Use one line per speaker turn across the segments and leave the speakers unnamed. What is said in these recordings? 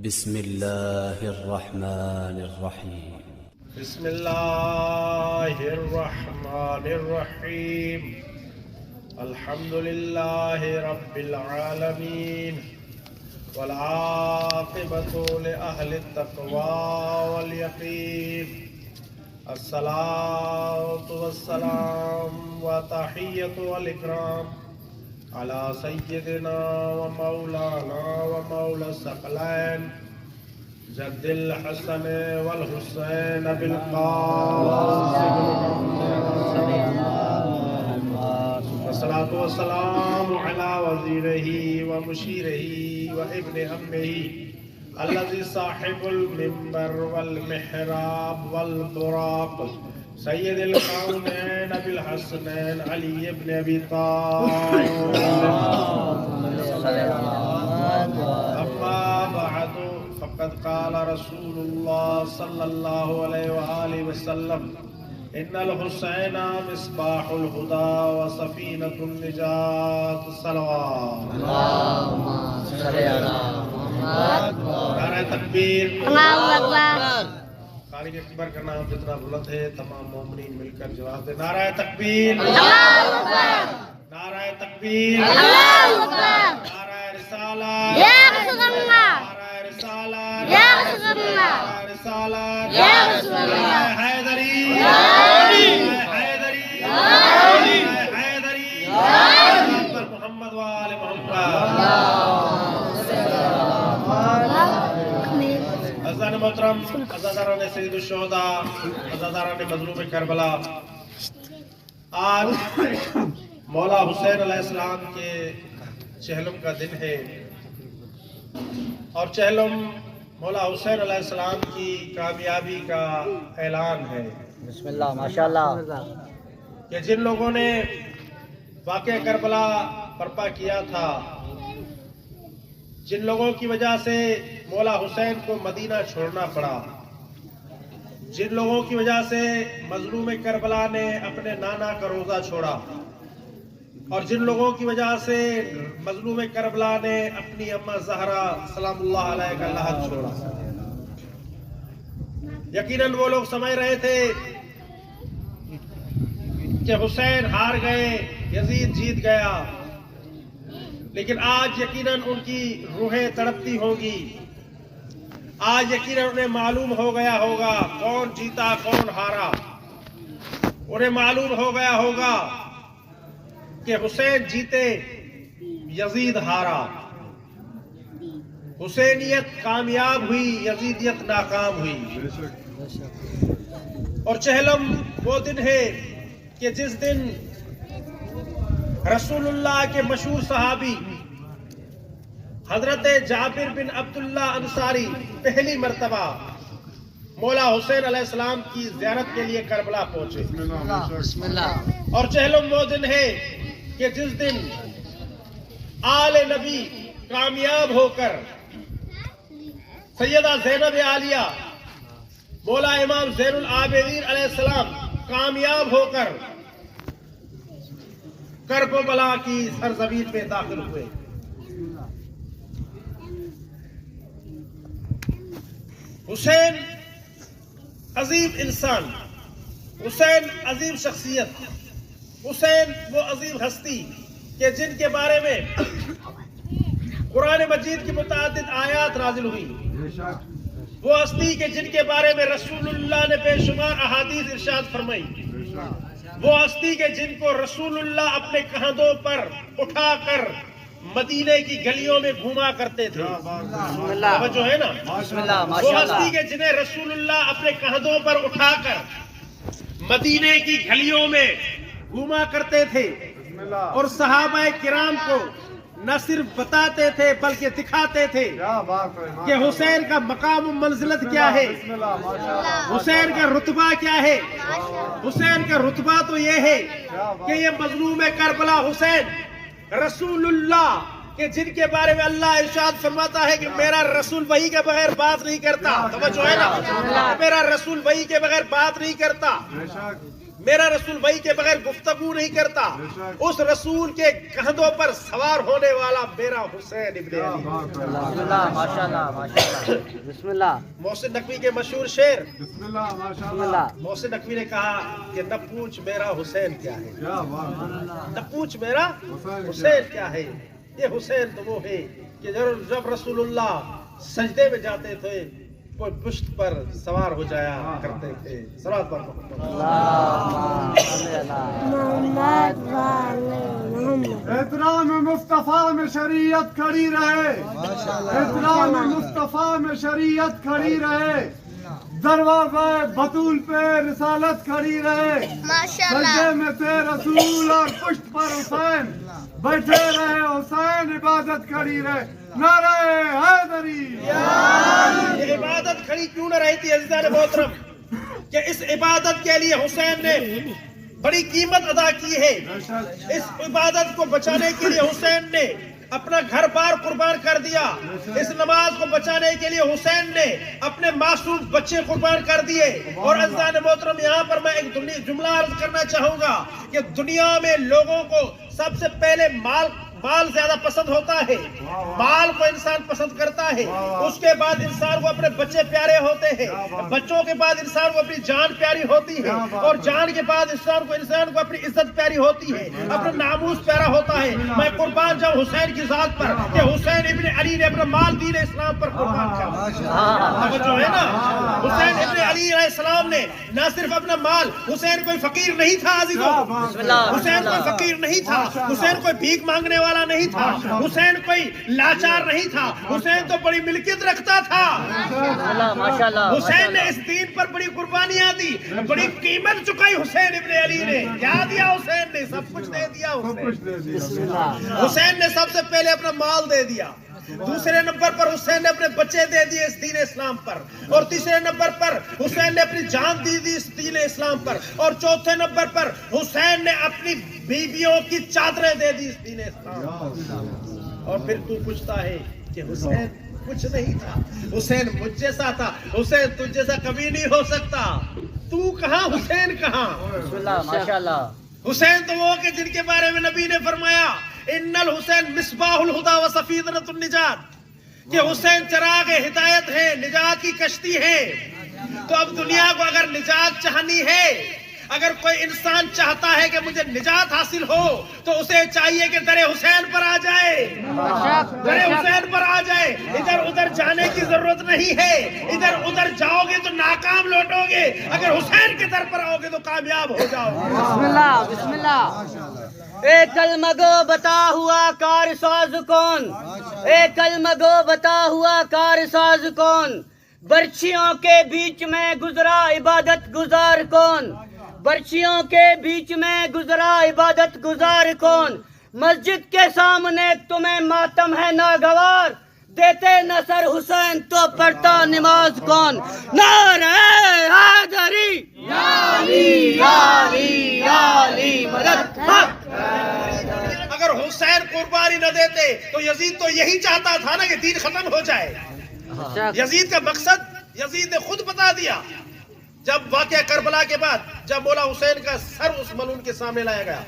بسم الله الرحمن الرحيم.
بسم الله الرحمن الرحيم. الحمد لله رب العالمين والعاقبة لأهل التقوى واليقين. الصلاة والسلام وتحية والإكرام على سيدنا ومولانا ومولى الثقلين جد الحسن والحسين بالقاسم والصلاة والسلام على وزيره ومشيره وابن أمه الذي صاحب المنبر والمحراب والبراق سيد الكونين بالحسنين علي بن ابي طالب. اما بعد فقد قال رسول الله صلى الله عليه واله وسلم ان الحسين مصباح الهدى وسفينة النجاة. صلوات
اللهم صل على محمد.
نعرہ تکبیر.
اللہ اکبر.
خالق اکبر کا نام جتنا بلند ہے تمام مومنین مل کر جواب دے. نعرہ تکبیر.
اللہ اکبر.
نعرہ تکبیر.
اللہ اکبر.
نعرہ رسالت.
یا رسول اللہ.
نعرہ رسالت.
یا رسول اللہ.
نعرہ رسالت.
یا رسول اللہ.
حیدری. حیدری. حیدری. محمد وآل محمد. عزیزان محترم، عزاداران سید الشہداء، عزاداران مظلوم کربلا، آج مولا حسین علیہ السلام کے چہلم کا دن ہے اور چہلم مولا حسین علیہ السلام کی کامیابی کا اعلان ہے.
بسم اللہ ماشاءاللہ.
کہ جن لوگوں نے واقعہ کربلا برپا کیا تھا، جن لوگوں کی وجہ سے مولا حسین کو مدینہ چھوڑنا پڑا، جن لوگوں کی وجہ سے مظلوم کربلا نے اپنے نانا کا روزہ چھوڑا اور جن لوگوں کی وجہ سے مظلوم کربلا نے اپنی اماں زہرا سلام اللہ علیہ کا لحد چھوڑا، یقیناً وہ لوگ سمجھ رہے تھے کہ حسین ہار گئے، یزید جیت گیا، لیکن آج یقیناً ان کی روحیں تڑپتی ہوں گی. آج یقیناً انہیں معلوم ہو گیا ہوگا کون جیتا کون ہارا. انہیں معلوم ہو گیا ہوگا کہ حسین جیتے یزید ہارا، حسینیت کامیاب ہوئی یزیدیت ناکام ہوئی. اور چہلم وہ دن ہے کہ جس دن رسول اللہ کے مشہور صحابی حضرت جابر بن عبداللہ انصاری پہلی مرتبہ مولا حسین علیہ السلام کی زیارت کے لیے کربلا پہنچے.
بسم اللہ.
اور چہلم وہ دن ہے کہ جس دن آل نبی کامیاب ہو کر سیدہ زینب عالیہ مولا امام زین العابدین علیہ السلام کامیاب ہو کر کربلا کی سرزمین پہ داخل ہوئے. حسین عظیم انسان، حسین عظیم شخصیت، حسین وہ عظیم ہستی کہ جن کے بارے میں قرآن مجید کی متعدد آیات نازل ہوئی، وہ ہستی کہ جن کے بارے میں رسول اللہ نے بے شمار احادیث ارشاد فرمائی، وہ ہستی کے جن کو رسول اللہ اپنے کندھوں پر اٹھا کر مدینے کی گلیوں میں گھوما کرتے تھے. جو ہے نا وہ ہستی کے جنہیں رسول اللہ اپنے کندھوں پر اٹھا کر مدینے کی گلیوں میں گھوما کرتے تھے اور صحابہ کرام کو نہ صرف بتاتے تھے بلکہ دکھاتے تھے کہ حسین کا مقام و منزلت کیا ہے، حسین کا رتبہ کیا ہے. حسین کا رتبہ تو یہ ہے کہ یہ مظلوم کربلا حسین رسول اللہ کہ جن کے بارے میں اللہ ارشاد فرماتا ہے کہ میرا رسول وحی کے بغیر بات نہیں کرتا. توجہ ہے نا، میرا رسول وحی کے بغیر بات نہیں کرتا. میرا رسول وحی کے بغیر گفتگو نہیں کرتا. اس رسول کے کندھوں پر سوار ہونے والا میرا حسین ابن علی.
بسم اللہ ماشاء اللہ ماشاء اللہ. بسم اللہ.
محسن نقوی کے مشہور شعر.
بسم اللہ ماشاء
بسم
اللہ.
اللہ.
محسن نقوی نے کہا کہ نہ پوچھ میرا حسین کیا ہے, نہ پوچھ میرا حسین کیا ہے. یہ حسین تو وہ ہے کہ جب رسول اللہ سجدے میں جاتے تھے کوئی پشت پر سوار ہو جایا کرتے تھے. صلوات پر
احترام مصطفیٰ میں شریعت کھڑی رہے, احترام مصطفیٰ میں شریعت کھڑی رہے, دروازہ بطول پہ رسالت کھڑی رہے. سجدے میں تھے رسول اور پشت پر حسین, بیٹھے رہے حسین عبادت کھڑی رہے. نعرہ حیدری.
یہ عبادت کھڑی کیوں نہ رہی تھی عزیزان محترم, کہ اس عبادت کے لیے حسین نے بڑی قیمت ادا کی ہے. اس عبادت کو بچانے کے لیے حسین نے اپنا گھر بار قربان کر دیا. اس نماز کو بچانے کے لیے حسین نے اپنے معصوم بچے قربان کر دیے. اور عزیزان محترم یہاں پر میں ایک جملہ عرض کرنا چاہوں گا کہ دنیا میں لوگوں کو سب سے پہلے مال زیادہ پسند ہوتا ہے, مال کو انسان پسند کرتا ہے. اس کے بعد انسان کو اپنے بچے پیارے ہوتے ہیں, بچوں کے بعد انسان کو اپنی جان پیاری ہوتی ہے, اور جان کے بعد انسان کو اپنی عزت پیاری ہوتی ہے, اپنا ناموس پیارا ہوتا ہے. میں قربان جاؤں حسین کی ذات پر کہ حسین ابن علی نے اپنا مال دین اسلام پر قربان کیا. جو ہے نا, حسین ابن علی علیہ السلام نے نہ صرف اپنا مال, حسین کوئی فقیر نہیں تھا عزیزوں, حسین کوئی فقیر نہیں تھا, حسین کوئی بھیک مانگنے والا نہیں تھا, حسین کوئی لاچار نہیں تھا, حسین تو بڑی ملکیت رکھتا تھا. حسین نے اس دین پر بڑی قربانیاں دی, بڑی قیمت چکائی حسین ابن علی نے. کیا دیا حسین نے؟ سب کچھ دے دیا. حسین نے سب سے پہلے اپنا مال دے دیا, دوسرے نمبر پر حسین نے اپنے بچے دے دیے اس دین اسلام پر, اور تیسرے نمبر پر حسین نے اپنی جان دی اس دین اسلام پر, اور چوتھے نمبر پر حسین نے اپنی بیویوں کی چادریں دے دی اس دین اسلام پر. اور پھر تو پوچھتا ہے کہ حسین کچھ نہیں تھا, حسین مجھ جیسا تھا, حسین تجھ جیسا کبھی نہیں ہو سکتا. تو کہاں, حسین کہاں؟
بسم اللہ ماشاء اللہ.
حسین تو وہ کہ جن کے بارے میں نبی نے فرمایا ان الحسین مصباح الہدی و سفینۃ النجات, کہ حسین چراغ ہدایت ہے, نجات کی کشتی ہے. تو اب دنیا کو اگر نجات چاہنی ہے, اگر کوئی انسان چاہتا ہے کہ مجھے نجات حاصل ہو, تو اسے چاہیے کہ در حسین پر آ جائے, در حسین پر آ جائے. ادھر ادھر جانے کی ضرورت نہیں ہے, ادھر ادھر جاؤ گے تو ناکام لوٹو گے, اگر حسین کے در پر آؤ گے تو کامیاب ہو جاؤ گے.
بسم اللہ بسم اللہ. اے کلمہ گو بتا ہوا کار ساز کون, اے کلمہ گو بتا ہوا کار ساز کون, برچھیوں کے بیچ میں گزرا عبادت گزار کون, برچھیوں کے بیچ میں گزرا عبادت گزار کون, مسجد کے سامنے تمہیں ماتم ہے ناگوار, دیتے نصر حسین تو پڑھتا نماز کون. نعرہ حیدری یا علی یا علی یا علی مدد حق.
اگر حسین قربانی نہ دیتے تو یزید تو یہی چاہتا تھا نا کہ دین ختم ہو جائے. یزید کا مقصد یزید نے خود بتا دیا. جب واقعہ کربلا کے بعد جب مولا حسین کا سر اس ملعون کے سامنے لایا گیا,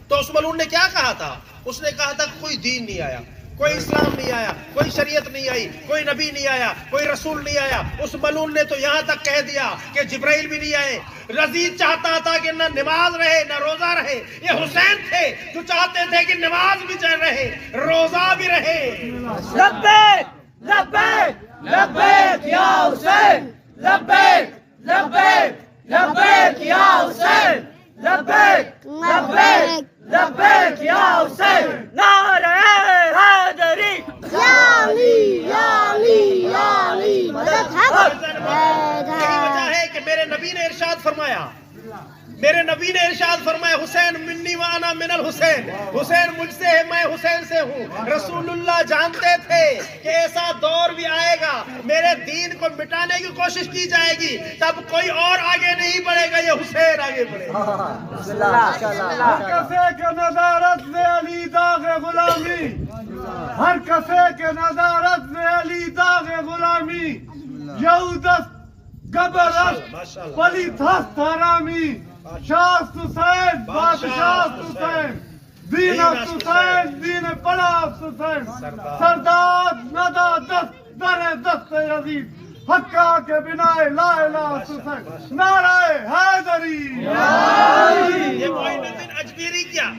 تو اس ملعون نے کیا کہا تھا؟ اس نے کہا تھا کوئی دین نہیں آیا, کوئی اسلام نہیں آیا, کوئی شریعت نہیں آئی, کوئی نبی نہیں آیا, کوئی رسول نہیں آیا. اس ملعون نے تو یہاں تک کہہ دیا کہ جبرائیل بھی نہیں آئے. یزید چاہتا تھا کہ نہ نماز رہے نہ روزہ رہے. یہ حسین تھے جو چاہتے تھے کہ نماز بھی رہے, روزہ بھی رہے.
لبیک لبیک لبیک یا حسین, لبیک لبیک لبیک یا حسین, لبیک لبیک لبیک یا حسین. نعرہ حیدری یا علی یا علی یا علی مدد حق.
یہی وجہ ہے کہ میرے نبی نے ارشاد فرمایا, میرے نبی نے ارشاد فرمایا حسین منی و انا من الحسین, حسین مجھ سے ہے میں حسین سے ہوں. رسول اللہ جانتے تھے کہ ایسا دور بھی آئے گا, میرے دین کو مٹانے کی کوشش کی جائے گی, تب کوئی اور آگے نہیں بڑھے گا, یہ حسین آگے بڑھے گا.
ہر کسے کے نظارت میں علی داغ غلامی, ہر کسے کے نظارت میں علی داغ غلامی, یہودت گبرت ولی دست حرامی, شاہ حسین بادشاہ حسین دین حسین دین بڑا حسین سردار ندا دست در دست عزیز حقا کے بنا لا الہ حسین نعرہ حیدری
یہ معین الدین اجمیری کیا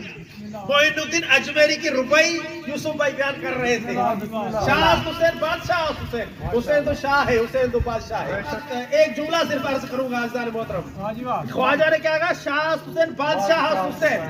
معین الدین اجمیری کی ربائی یوسف بھائی بیان کر رہے تھے. شاہ حسین بادشاہ حسین حسین تو شاہ ہے حسین تو بادشاہ ہے. ایک جملہ صرف عرض کروں گا عزیزان محترم. خواجہ نے کیا کہا شاہ حسین بادشاہ حسین.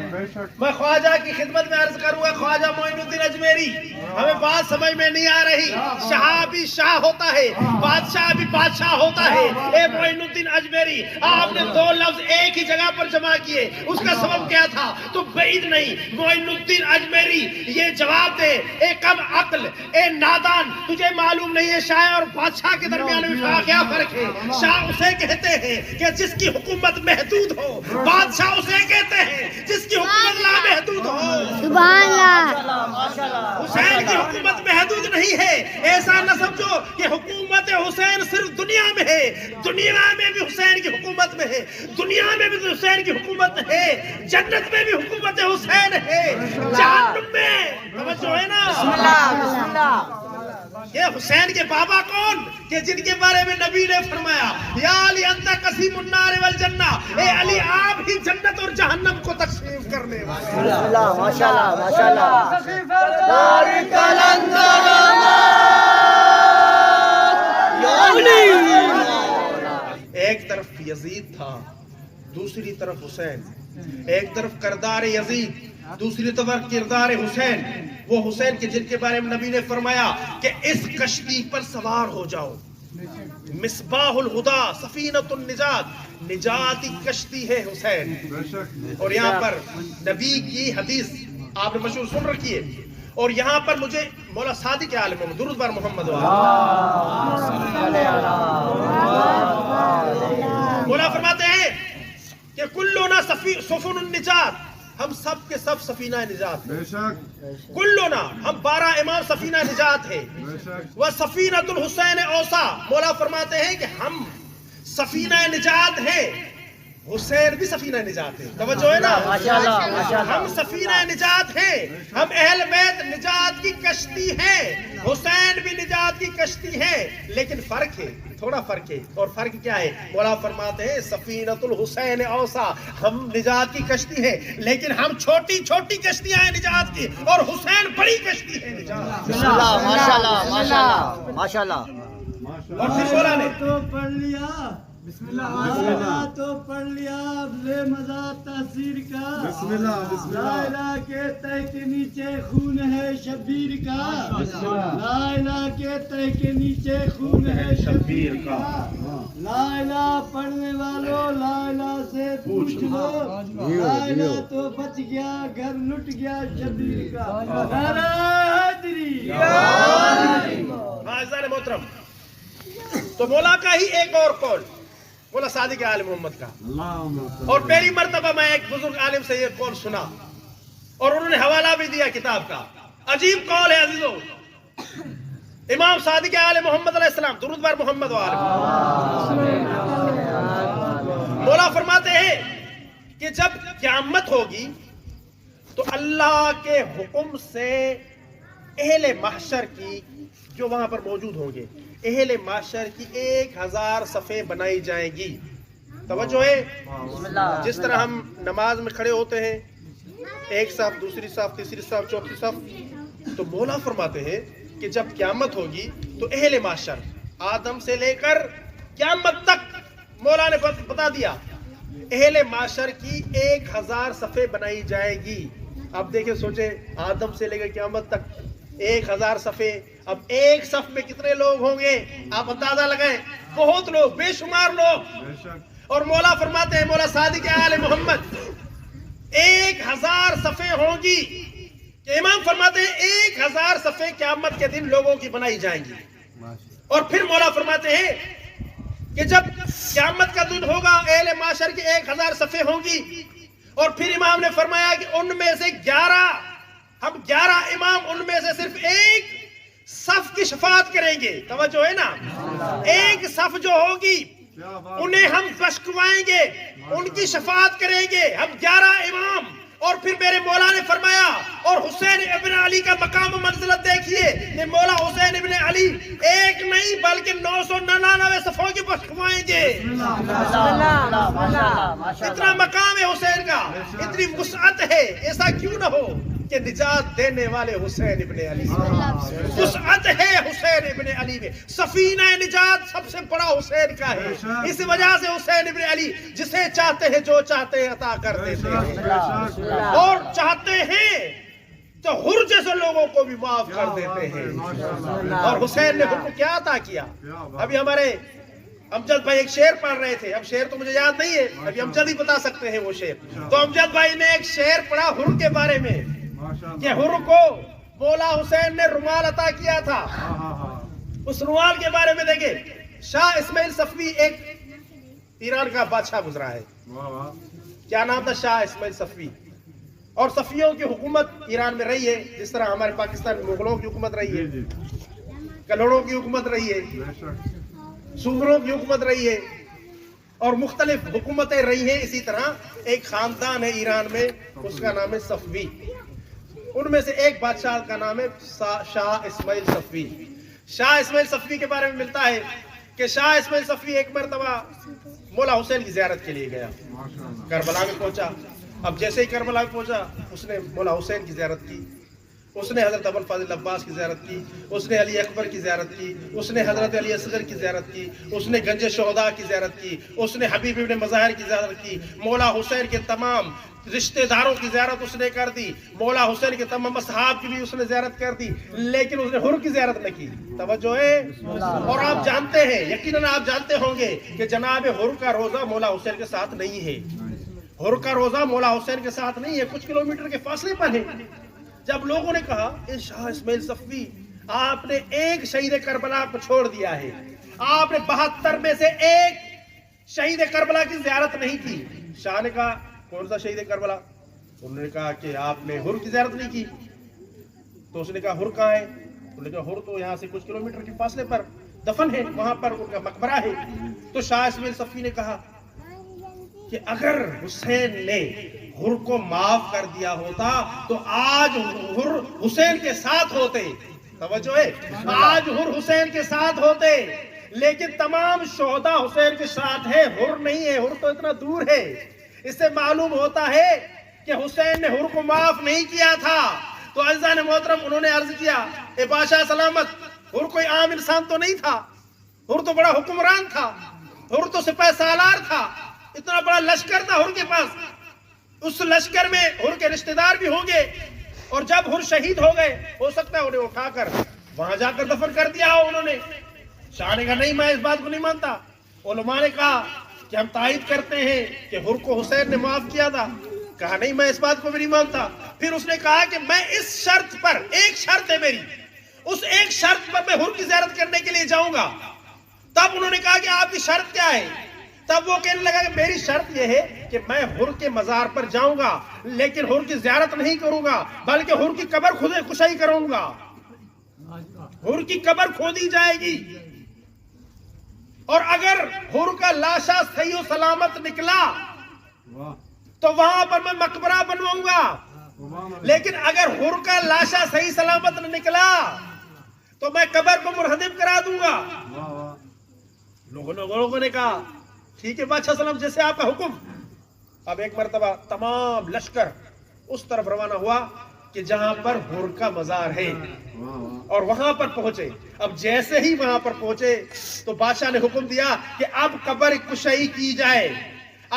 میں خواجہ کی خدمت میں عرض کروں گا خواجہ معین الدین اجمیری ہمیں بات سمجھ میں نہیں آ رہی. شاہ بھی شاہ ہوتا ہے بادشاہ بھی بادشاہ ہوتا ہے. اے معین الدین اجمیری آپ نے دو لفظ ایک ہی جگہ پر جمع کیے اس کا سبب کیا تھا؟ تو بعید نہیں معین الدین اجمیری یہ جواب دے اے کم عقل اے نادان تجھے معلوم نہیں ہے شاہ اور بادشاہ کے درمیان میں کیا فرق ہے؟ شاہ اسے کہتے ہیں کہ جس کی حکومت محدود ہو بادشاہ اسے کہتے ہیں جس کی حکومت لامحدود ہو.
سبحان اللہ.
حسین کی حکومت محدود نہیں ہے. ایسا نہ سمجھو کہ حکومت حسین صرف دنیا میں ہے. دنیا میں بھی حسین کی حکومت میں ہے. دنیا میں بھی حسین کی حکومت ہے. جنت میں بھی حکومت حسین ہے. جہنم میں توجہ ہے نا. یہ حسین کے بابا کون کہ جن کے بارے میں نبی نے فرمایا یا علی انت قسیم النار والجنہ. اے علی آپ ہی جنت اور جہنم کو تقسیم کرنے والے.
ماشاءاللہ ماشاءاللہ.
ایک طرف یزید تھا دوسری طرف حسین. ایک طرف کردار یزید دوسری طرف کردار حسین. وہ حسین کے جن کے بارے میں نبی نے فرمایا کہ اس کشتی پر سوار ہو جاؤ. مصباح الہدا سفینۃ النجات نجات کی کشتی ہے حسین. اور یہاں پر نبی کی حدیث آپ نے مشہور سن رکھی ہے. اور یہاں پر مجھے مولا صادق عالم محمد درود بر محمد مولا فرماتے ہیں کہ کلنا سفن النجات ہم سب کے سب سفینہ نجات ہیں. کلنا ہم 12 امام سفینہ نجات ہے. وہ سفینۃ الحسین اوسا مولا فرماتے ہیں کہ ہم سفینہ نجات ہیں حسین بھی سفینہ نجات ہے. توجہ ہے نا. ہم سفینہ نجات ہیں ہم اہل بیت نجات کی کشتی ہیں. حسین بھی نجات کی کشتی ہے لیکن فرق ہے تھوڑا فرق ہے. اور فرق کیا ہے؟ مولا فرماتے ہیں سفینۃ الحسین اوسا ہم نجات کی کشتی ہے لیکن ہم چھوٹی چھوٹی کشتیاں ہیں نجات کی اور حسین بڑی کشتی ہے نجات.
ماشاءاللہ ماشاءاللہ ماشاءاللہ.
اور پھر مولا نے
تو پڑھ لیا بسم اللہ تو پڑھ لیا لے مزہ تاثیر کا. بسم اللہ لا الہ کے تہ کے نیچے خون ہے شبیر کا. لا الہ کے تہ کے نیچے خون ہے شبیر کا. لا الہ پڑھنے والوں لا الہ سے پوچھ لو. لا الہ تو بچ گیا گھر لٹ گیا شبیر کا. نعرہ حیدری.
عزیزان محترم تو مولا کا ہی ایک اور قول مولا صادق عالم محمد کا. اور پہلی مرتبہ میں ایک بزرگ عالم سے یہ قول سنا اور انہوں نے حوالہ بھی دیا کتاب کا. عجیب قول ہے عزیزوں. امام صادق عالم محمد علیہ السلام درود بر محمد وآلہ. مولا فرماتے ہیں کہ جب قیامت ہوگی تو اللہ کے حکم سے اہل محشر کی جو وہاں پر موجود ہوں گے اہل محشر کی 1000 صفیں بنائی جائیں گی. توجہ ہے. جس طرح ہم نماز میں کھڑے ہوتے ہیں ایک صف دوسری صف تیسری صف چوتھی صف تو مولا فرماتے ہیں کہ جب قیامت ہوگی تو اہل محشر آدم سے لے کر قیامت تک مولا نے بتا دیا اہل محشر کی 1000 صفیں بنائی جائے گی. اب دیکھیں سوچیں آدم سے لے کر قیامت تک 1000 صفیں. اب ایک صف میں کتنے لوگ ہوں گے آپ اندازہ لگائیں. بہت لوگ بے شمار لوگ. اور مولا فرماتے ہیں مولا صادق آل محمد 1000 صفیں ہوں گی کہ امام فرماتے ہیں 1000 صفیں قیامت کے دن لوگوں کی بنائی جائیں گی. اور پھر مولا فرماتے ہیں کہ جب قیامت کا دن ہوگا اہل معاشر کی 1000 صفیں ہوں گی. اور پھر امام نے فرمایا کہ ان میں سے 11 امام ان میں سے صرف ایک صف کی شفاعت کریں گے. توجہ ہے نا. ایک صف جو ہوگی انہیں ہم بخشوائیں گے، ان کی شفاعت کریں گے ہم 11 امام۔ اور پھر میرے مولا نے فرمایا اور حسین ابن علی کا مقام و منزلت دیکھیے کہ مولا حسین ابن علی ایک نہیں بلکہ 999 صفوں کی بخشوائیں گے۔ اتنا مقام ہے حسین کا، اتنی وسعت ہے، ایسا کیوں نہ ہو کہ نجات دینے والے حسین ابن علی وسعت ہے حسین ابن علی میں، سفینہ نجات سب سے بڑا حسین کا ہے۔ اس وجہ سے حسین ابن علی جسے چاہتے ہیں جو چاہتے ہیں عطا کر دیتے ہیں، اور چاہتے ہیں تو حر جیسے لوگوں کو بھی معاف کر دیتے ہیں۔ اور حسین نے حر کو کیا عطا کیا؟ ابھی ہمارے امجد بھائی ایک شعر پڑھ رہے تھے، اب شعر تو مجھے یاد نہیں ہے، ابھی امجد ہی بتا سکتے ہیں وہ شعر۔ تو امجد بھائی نے ایک شعر پڑھا حر کے بارے میں کہ حر کو مولا حسین نے رومال عطا کیا تھا۔ اس رومال کے بارے میں دیکھیں، شاہ اسماعیل صفوی ایک ایران کا بادشاہ گزرا ہے، کیا نام تھا؟ شاہ اسماعیل صفوی۔ اور صفویوں کی حکومت ایران میں رہی ہے جس طرح ہمارے پاکستان میں مغلوں کی حکومت رہی ہے، کلوڑوں کی حکومت رہی ہے، سومروں کی حکومت رہی ہے، اور مختلف حکومتیں رہی ہیں۔ اسی طرح ایک خاندان ہے ایران میں، اس کا نام ہے صفوی۔ ان میں سے ایک بادشاہ کا نام ہے شاہ اسماعیل صفوی۔ شاہ اسماعیل صفوی کے بارے میں ملتا ہے کہ شاہ اسماعیل صفوی ایک مرتبہ مولا حسین کی زیارت کے لیے گیا، کربلا میں پہنچا۔ اب جیسے ہی کربلا میں پہنچا اس نے مولا حسین کی زیارت کی، اس نے حضرت ابو الفضل عباس کی زیارت کی، اس نے علی اکبر کی زیارت کی، اس نے حضرت علی اصغر کی زیارت کی، اس نے گنج شہداء کی زیارت کی، اس نے حبیب ابن مظاہر کی زیارت کی، مولا حسین کے تمام رشتہ داروں کی زیارت اس نے کر دی، مولا حسین کے تمام اصحاب کی بھی اس نے زیارت کر دی، لیکن اس نے حر کی زیارت نہ کی۔ توجہ ہے؟ اور آپ جانتے ہیں، یقیناً آپ جانتے ہوں گے کہ جناب حر کا روزہ مولا حسین کے ساتھ نہیں ہے۔ حر کا روزہ مولا حسین کے ساتھ نہیں ہے، کچھ کلومیٹر کے فاصلے پر ہے۔ جب لوگوں نے کہا اے شاہ اسماعیل صفوی، آپ نے ایک شہید کربلا کو چھوڑ دیا ہے، آپ نے 72 میں سے ایک شہید کربلا کی زیارت نہیں کی۔ شاہ نے کہا کون سا شہید کربلا؟ انہوں نے کہا کہ آپ نے حر کی زیارت نہیں کی۔ تو اس نے کہا حر کہاں ہے؟ انہوں نے کہا حر تو یہاں سے کچھ کلومیٹر کے فاصلے پر دفن ہے، وہاں پر ان کا مقبرہ ہے۔ تو شاہ اسماعیل صفوی نے کہا کہ اگر حسین نے حر کو معاف کر دیا ہوتا تو آج حر حسین کے ساتھ ہوتے۔ توجہ ہے؟ آج حر حسین کے ساتھ ہوتے، لیکن تمام شہداء حسین کے ساتھ ہے، حر نہیں ہے۔ حر تو اتنا دور ہے۔ اس سے معلوم ہوتا ہے کہ حسین نے حر کو معاف نہیں کیا تھا۔ تو عزیزان محترم، انہوں نے عرض کیا اے بادشاہ سلامت، حر کوئی عام انسان تو نہیں تھا، حر تو بڑا حکمران تھا، حر تو سپہ سالار تھا، اتنا بڑا لشکر تھا حر کے پاس۔ اس لشکر میں حر کے رشتہ دار بھی ہوں گے، اور جب حر شہید ہو گئے ہو سکتا ہے انہیں اٹھا کر وہاں جا کر دفن کر دیا ہو انہوں نے۔ شاہ نے کہا نہیں، میں اس بات کو نہیں مانتا۔ علماء نے کہا کہ ہم تائید کرتے ہیں کہ حر کو حسین نے معاف کیا تھا۔ کہا نہیں، میں اس بات کو بھی نہیں مانتا۔ پھر اس نے کہا کہ میں اس شرط پر، ایک شرط ہے میری، اس ایک شرط پر میں حر کی زیارت کرنے کے لیے جاؤں گا۔ تب انہوں نے کہا کہ آپ کی شرط کیا ہے؟ تب وہ کہنے لگا کہ میری شرط یہ ہے کہ میں حر کے مزار پر جاؤں گا، لیکن حر کی زیارت نہیں کروں گا، بلکہ حر کی قبر کشائی کروں گا۔ حر کی قبر کھودی جائے گی، اور اگر حر کا لاشا صحیح و سلامت نکلا تو وہاں پر میں مقبرہ بنواؤں گا، لیکن اگر حر کا لاشا صحیح سلامت نہ نکلا تو میں قبر کو منہدم کرا دوں گا۔ لوگوں نے کہا ٹھیک ہے بادشاہ سلام، جیسے آپ کا حکم۔ اب ایک مرتبہ تمام لشکر اس طرف روانہ ہوا کہ جہاں پر حر کا مزار ہے، اور وہاں پر پہنچے۔ اب جیسے ہی وہاں پر پہنچے تو بادشاہ نے حکم دیا کہ اب قبر کشائی کی جائے،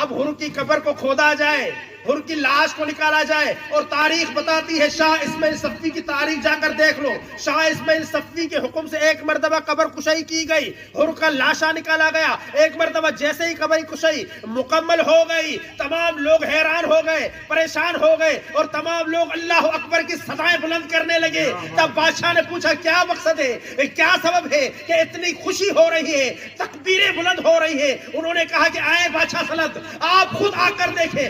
اب حر کی قبر کو کھودا جائے، حر کی لاش کو نکالا جائے۔ اور تاریخ بتاتی ہے، شاہ اسماعیل صفوی کی تاریخ جا کر دیکھ لو، شاہ اسماعیل صفوی کے حکم سے ایک مرتبہ قبر کشائی کی گئی، حر کا لاشا نکالا گیا۔ ایک مرتبہ جیسے ہی قبر کشائی مکمل ہو گئی، تمام لوگ حیران ہو گئے، پریشان ہو گئے، اور تمام لوگ اللہ اکبر کی صدائیں بلند کرنے لگے۔ تب بادشاہ نے پوچھا کیا مقصد ہے، کیا سبب ہے کہ اتنی خوشی ہو رہی ہے، تکبیریں بلند ہو رہی ہے؟ انہوں نے کہا کہ آئے بادشاہ سلطنت، آپ خود آ کر دیکھیں۔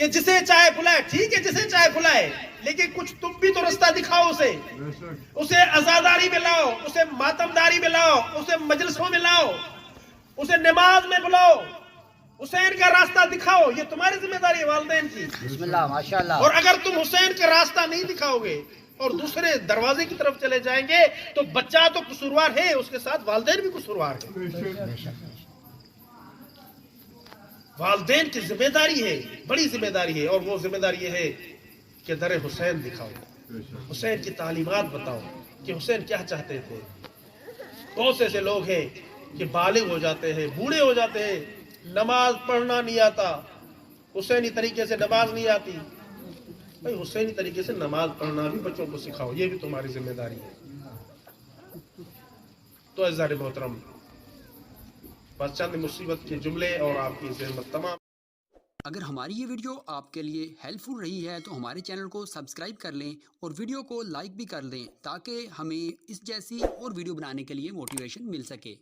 کہ جسے چاہے بلائے، ٹھیک ہے جسے چاہے بلائے، لیکن کچھ تم بھی تو رستہ دکھاؤ اسے عزاداری میں لاؤ، اسے ماتمداری میں لاؤ، اسے مجلسوں میں لاؤ، اسے نماز میں بلاؤ، حسین کا راستہ دکھاؤ. یہ تمہاری ذمہ داری ہے والدین کی.
بسم اللہ ماشاءاللہ.
اور اگر تم حسین کا راستہ نہیں دکھاؤ گے اور دوسرے دروازے کی طرف چلے جائیں گے تو بچہ تو قصوروار ہے، اس کے ساتھ والدین بھی قصوروار ہیں. والدین کی ذمہ داری ہے، بڑی ذمہ داری ہے، اور وہ ذمہ داری یہ ہے کہ در حسین دکھاؤ، حسین کی تعلیمات بتاؤ کہ حسین کیا چاہتے تھے. بہت سے ایسے لوگ ہیں کہ بالغ ہو جاتے ہیں، بوڑھے ہو جاتے ہیں، نماز پڑھنا نہیں آتا، حسینی طریقے سے نماز نہیں آتی. بھائی حسینی طریقے سے نماز پڑھنا بھی بچوں کو سکھاؤ، یہ بھی تمہاری ذمہ داری ہے. تو عزیزان محترم، بس چند مصیبت کے جملے اور آپ کی زحمت تمام.
اگر ہماری یہ ویڈیو آپ کے لیے ہیلپ فل رہی ہے تو ہمارے چینل کو سبسکرائب کر لیں اور ویڈیو کو لائک بھی کر دیں تاکہ ہمیں اس جیسی اور ویڈیو بنانے کے لیے موٹیویشن مل سکے.